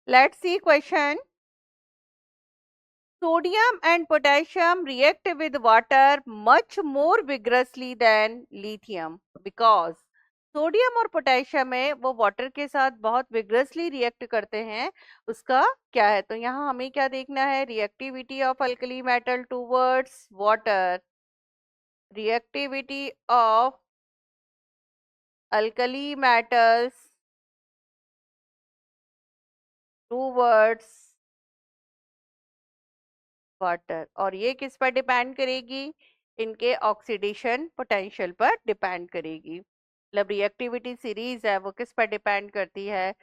Let's see question. Sodium and potassium react with water much more vigorously than lithium because sodium और potassium है वो water के साथ बहुत विग्रसली रिएक्ट करते हैं। उसका क्या है? तो यहाँ हमें क्या देखना है? Reactivity of alkali metal towards water. Reactivity of alkali metals towards water, और ये किस पर डिपेंड करेगी? इनके ऑक्सीडेशन पोटेंशियल पर डिपेंड करेगी। मतलब रिएक्टिविटी सीरीज है वो किस पर डिपेंड करती है?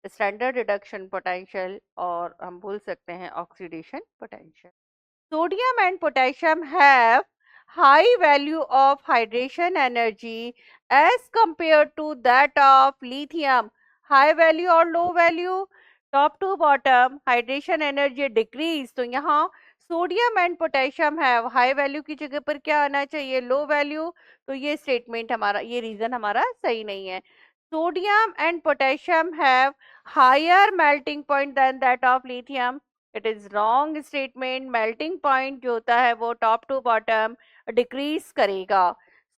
स्टैंडर्ड रिडक्शन पोटेंशियल, और हम बोल सकते हैं oxidation potential. Sodium and potassium have high value of hydration energy as compared to that of lithium. High value और low value, top to bottom hydration energy decrease। तो यहाँ सोडियम एंड पोटेशियम है high value की जगह पर क्या आना चाहिए? Low value. तो ये स्टेटमेंट हमारा, ये रीजन हमारा सही नहीं है। Sodium and potassium have higher melting point than that of lithium. It is wrong statement. Melting point जो होता है वो टॉप टू बॉटम डिक्रीज करेगा।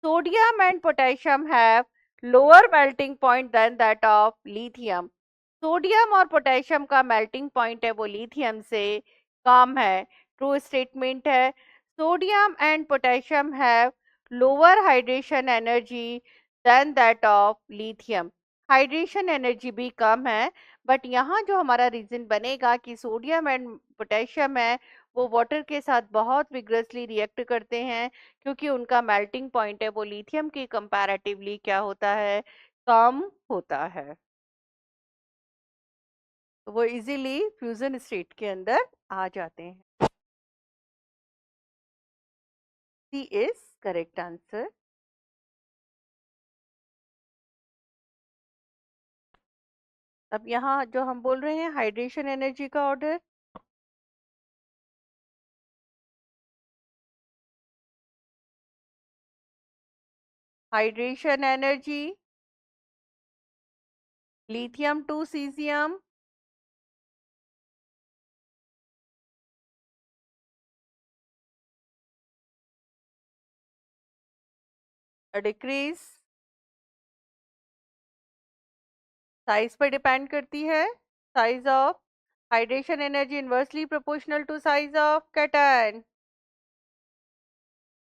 Sodium and potassium have lower melting point than that of lithium. Sodium और potassium का melting point है वो lithium से कम है। ट्रू स्टेटमेंट है। Sodium and potassium have lower hydration energy than that of lithium. Hydration energy भी कम है, बट यहाँ जो हमारा रीजन बनेगा कि सोडियम एंड पोटेशियम है वो वाटर के साथ बहुत विग्रसली रिएक्ट करते हैं, क्योंकि उनका मेल्टिंग पॉइंट है वो लिथियम के कंपैरेटिवली क्या होता है? कम होता है। तो वो इजीली फ्यूजन स्टेट के अंदर आ जाते हैं। C is correct answer. अब यहाँ जो हम बोल रहे हैं हाइड्रेशन एनर्जी का order, hydration energy lithium to caesium decrease size पर डिपेंड करती है। Size of hydration energy inversely proportional to size of cation.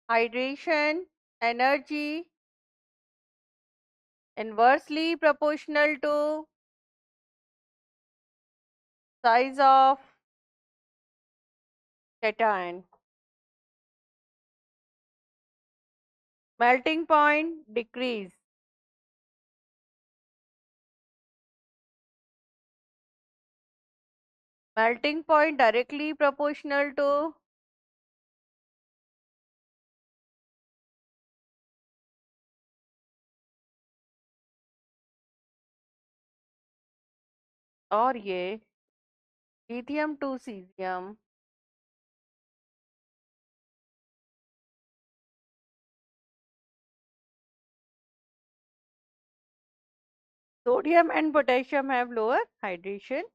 Hydration energy inversely proportional to size of cation. Melting point decrease. Melting point directly proportional to और ये lithium to caesium sodium and potassium have lower hydration